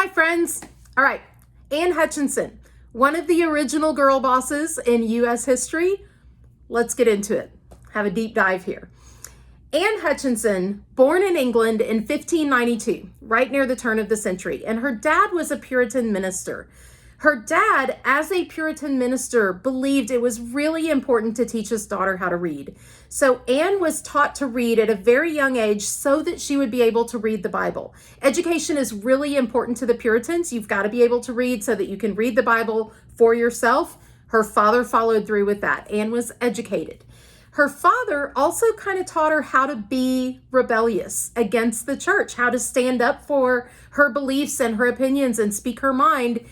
Hi, friends. All right, Anne Hutchinson, one of the original girl bosses in U.S. history. Let's get into it. Have a deep dive here. Anne Hutchinson, born in England in 1592, right near the turn of the century, and her dad was a Puritan minister. Her dad, as a Puritan minister, believed it was really important to teach his daughter how to read. So Anne was taught to read at a very young age so that she would be able to read the Bible. Education is really important to the Puritans. You've got to be able to read so that you can read the Bible for yourself. Her father followed through with that. Anne was educated. Her father also kind of taught her how to be rebellious against the church, how to stand up for her beliefs and her opinions and speak her mind,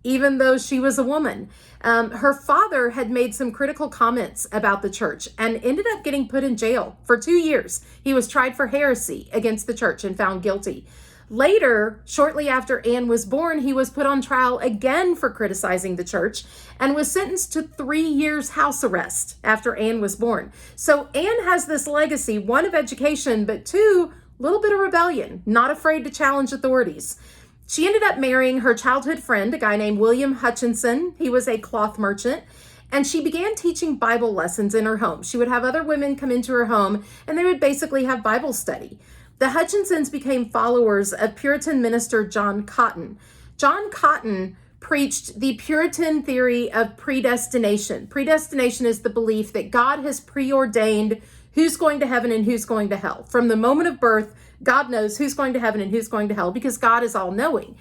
even though she was a woman. Her father had made some critical comments about the church and ended up getting put in jail for 2 years. He was tried for heresy against the church and found guilty. Later, shortly after Anne was born, he was put on trial again for criticizing the church and was sentenced to 3 years house arrest after Anne was born. So Anne has this legacy, one of education, but two, a little bit of rebellion, not afraid to challenge authorities. She ended up marrying her childhood friend, a guy named William Hutchinson. He was a cloth merchant, and she began teaching Bible lessons in her home. She would have other women come into her home, and they would basically have Bible study. The Hutchinsons became followers of Puritan minister John Cotton. John Cotton preached the Puritan theory of predestination. Predestination is the belief that God has preordained who's going to heaven and who's going to hell. From the moment of birth, God knows who's going to heaven and who's going to hell because God is all-knowing.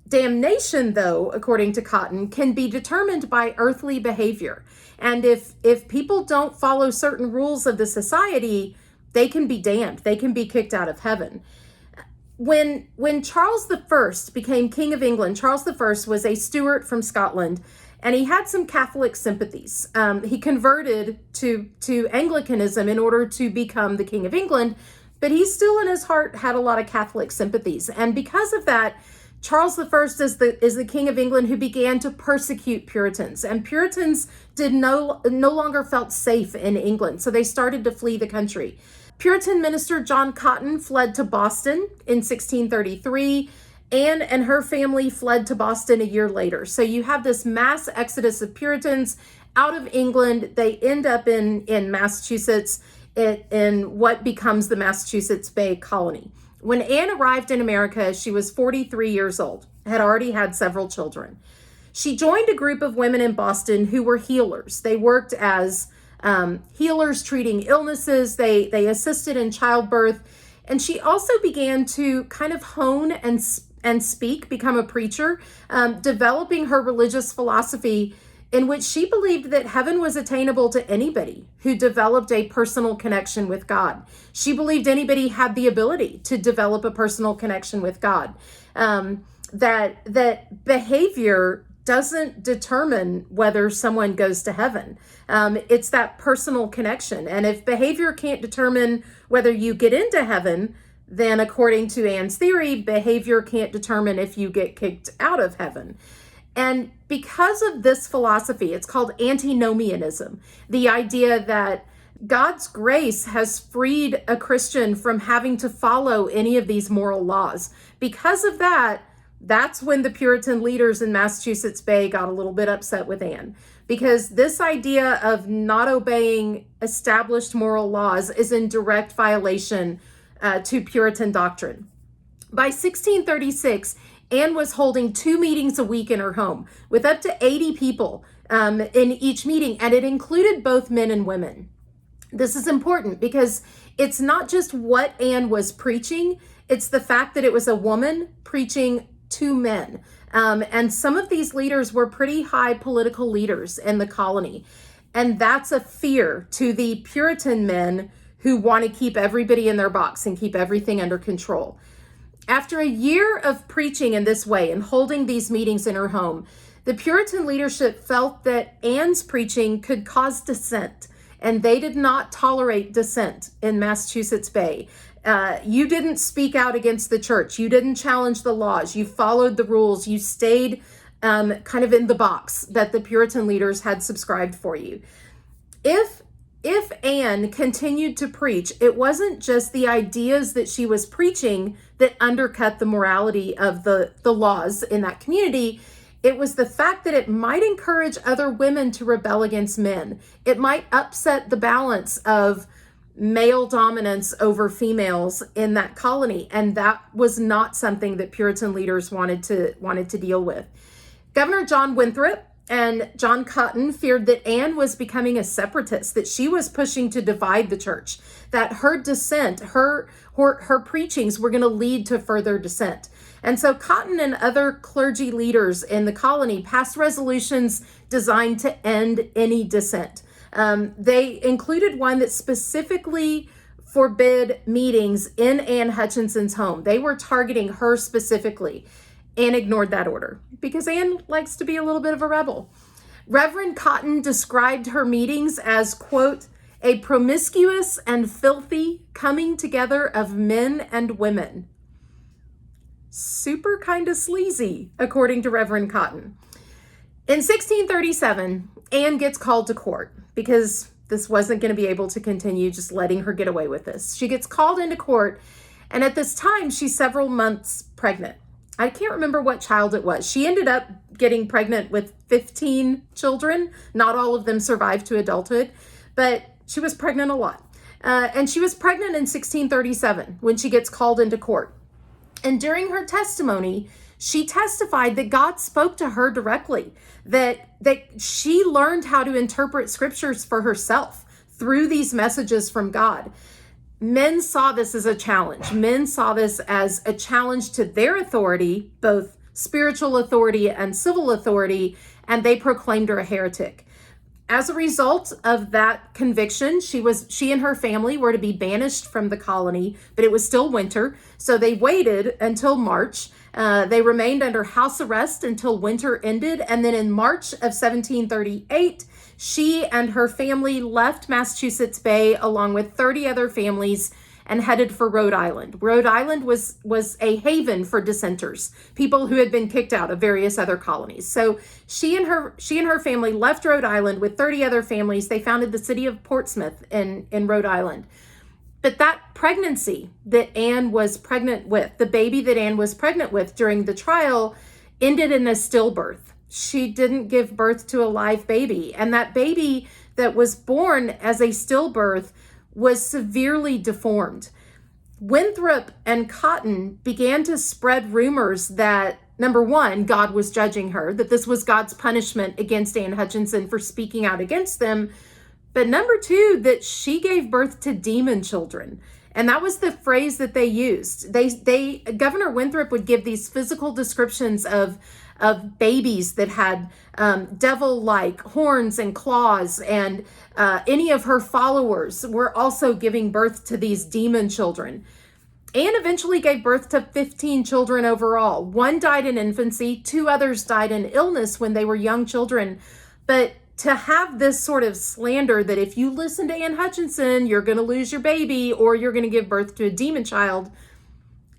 Damnation, though, according to Cotton, can be determined by earthly behavior. And if people don't follow certain rules of the society, they can be damned. They can be kicked out of heaven. When Charles I became King of England, Charles I was a Stuart from Scotland, and he had some Catholic sympathies. He converted to Anglicanism in order to become the King of England, but he still in his heart had a lot of Catholic sympathies. And because of that, Charles I is the King of England who began to persecute Puritans. And Puritans no longer felt safe in England, so they started to flee the country. Puritan minister John Cotton fled to Boston in 1633. Anne and her family fled to Boston a year later. So you have this mass exodus of Puritans out of England. They end up in Massachusetts, in what becomes the Massachusetts Bay Colony. When Anne arrived in America, she was 43 years old, had already had several children. She joined a group of women in Boston who were healers. They worked as healers treating illnesses. They assisted in childbirth. And she also began to kind of hone and speak, become a preacher, developing her religious philosophy in which she believed that heaven was attainable to anybody who developed a personal connection with God. She believed anybody had the ability to develop a personal connection with God. That behavior doesn't determine whether someone goes to heaven. It's that personal connection. And if behavior can't determine whether you get into heaven, then according to Anne's theory, behavior can't determine if you get kicked out of heaven. And because of this philosophy, it's called antinomianism, the idea that God's grace has freed a Christian from having to follow any of these moral laws. Because of that, that's when the Puritan leaders in Massachusetts Bay got a little bit upset with Anne, because this idea of not obeying established moral laws is in direct violation to Puritan doctrine. By 1636, Anne was holding 2 meetings a week in her home with up to 80 people in each meeting, and it included both men and women. This is important because it's not just what Anne was preaching, it's the fact that it was a woman preaching to men. And some of these leaders were pretty high political leaders in the colony. And that's a fear to the Puritan men who want to keep everybody in their box and keep everything under control. After a year of preaching in this way and holding these meetings in her home, the Puritan leadership felt that Anne's preaching could cause dissent, and they did not tolerate dissent in Massachusetts Bay. You didn't speak out against the church. You didn't challenge the laws. You followed the rules. You stayed kind of in the box that the Puritan leaders had subscribed for you. If Anne continued to preach, it wasn't just the ideas that she was preaching that undercut the morality of the laws in that community. It was the fact that it might encourage other women to rebel against men. It might upset the balance of male dominance over females in that colony. And that was not something that Puritan leaders wanted to deal with. Governor John Winthrop and John Cotton feared that Anne was becoming a separatist, that she was pushing to divide the church, that her dissent, her preachings were going to lead to further dissent. And so Cotton and other clergy leaders in the colony passed resolutions designed to end any dissent. They included one that specifically forbid meetings in Anne Hutchinson's home. They were targeting her specifically. Anne ignored that order because Anne likes to be a little bit of a rebel. Reverend Cotton described her meetings as, quote, a promiscuous and filthy coming together of men and women. Super kind of sleazy, according to Reverend Cotton. In 1637, Anne gets called to court because this wasn't going to be able to continue just letting her get away with this. She gets called into court, and at this time, she's several months pregnant. I can't remember what child it was. She ended up getting pregnant with 15 children. Not all of them survived to adulthood, but she was pregnant a lot. And she was pregnant in 1637 when she gets called into court. And during her testimony, she testified that God spoke to her directly, that she learned how to interpret scriptures for herself through these messages from God. Men saw this as a challenge. Men saw this as a challenge to their authority, both spiritual authority and civil authority, and they proclaimed her a heretic. As a result of that conviction, she and her family were to be banished from the colony, but it was still winter, so they waited until March. They remained under house arrest until winter ended, and then in March of 1738, she and her family left Massachusetts Bay along with 30 other families and headed for Rhode Island. Rhode Island was a haven for dissenters, people who had been kicked out of various other colonies. So she and her family left Rhode Island with 30 other families. They founded the city of Portsmouth in Rhode Island. But that pregnancy that Anne was pregnant with, the baby that Anne was pregnant with during the trial, ended in a stillbirth. She didn't give birth to a live baby. And that baby that was born as a stillbirth was severely deformed. Winthrop and Cotton began to spread rumors that, number one, God was judging her, that this was God's punishment against Anne Hutchinson for speaking out against them. But number two, that she gave birth to demon children. And that was the phrase that they used. Governor Winthrop would give these physical descriptions of babies that had devil-like horns and claws, and any of her followers were also giving birth to these demon children. Anne eventually gave birth to 15 children overall. One died in infancy, 2 others died in illness when they were young children. But to have this sort of slander that if you listen to Anne Hutchinson, you're going to lose your baby or you're going to give birth to a demon child,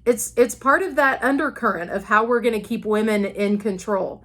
it's part of that undercurrent of how we're going to keep women in control.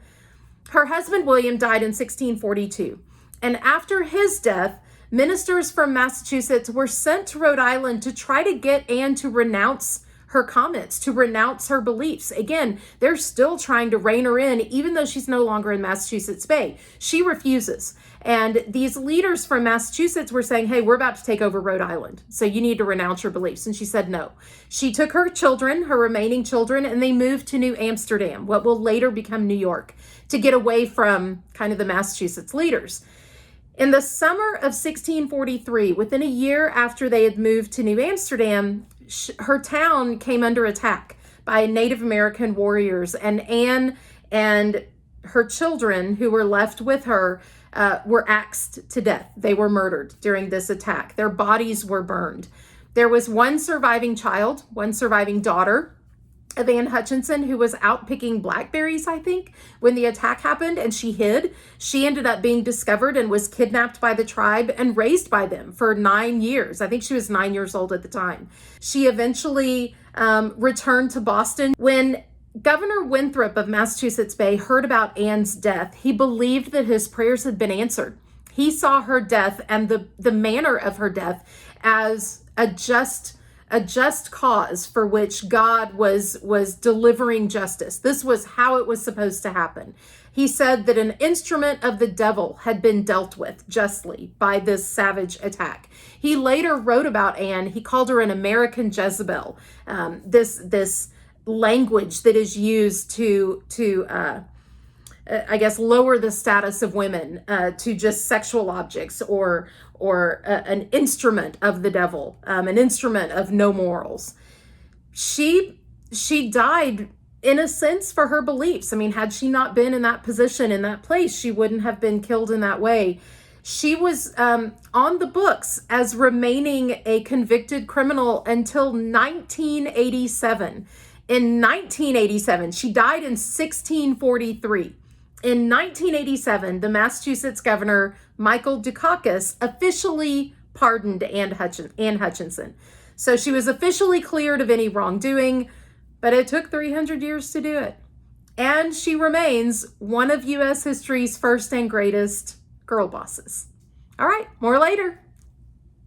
Her husband, William, died in 1642. And after his death, ministers from Massachusetts were sent to Rhode Island to try to get Anne to renounce her comments, to renounce her beliefs. Again, they're still trying to rein her in, even though she's no longer in Massachusetts Bay. She refuses. And these leaders from Massachusetts were saying, hey, we're about to take over Rhode Island, so you need to renounce your beliefs. And she said no. She took her children, her remaining children, and they moved to New Amsterdam, what will later become New York, to get away from kind of the Massachusetts leaders. In the summer of 1643, within a year after they had moved to New Amsterdam, her town came under attack by Native American warriors, and Anne and her children who were left with her were axed to death. They were murdered during this attack. Their bodies were burned. There was one surviving child, one surviving daughter of Anne Hutchinson, who was out picking blackberries, I think, when the attack happened, and she hid. She ended up being discovered and was kidnapped by the tribe and raised by them for 9 years. I think she was 9 years old at the time. She eventually returned to Boston. When Governor Winthrop of Massachusetts Bay heard about Anne's death, he believed that his prayers had been answered. He saw her death and the manner of her death as a just a just cause for which God was delivering justice. This was how it was supposed to happen. He said that an instrument of the devil had been dealt with justly by this savage attack. He later wrote about Anne. He called her an American Jezebel. This language that is used to I guess, lower the status of women to just sexual objects or an instrument of the devil, an instrument of no morals. She died in a sense for her beliefs. I mean, had she not been in that position, in that place, she wouldn't have been killed in that way. She was on the books as remaining a convicted criminal until 1987. In 1987, she died in 1643. In 1987, the Massachusetts governor, Michael Dukakis, officially pardoned Anne Hutchinson. So she was officially cleared of any wrongdoing, but it took 300 years to do it. And she remains one of U.S. history's first and greatest girl bosses. All right, more later.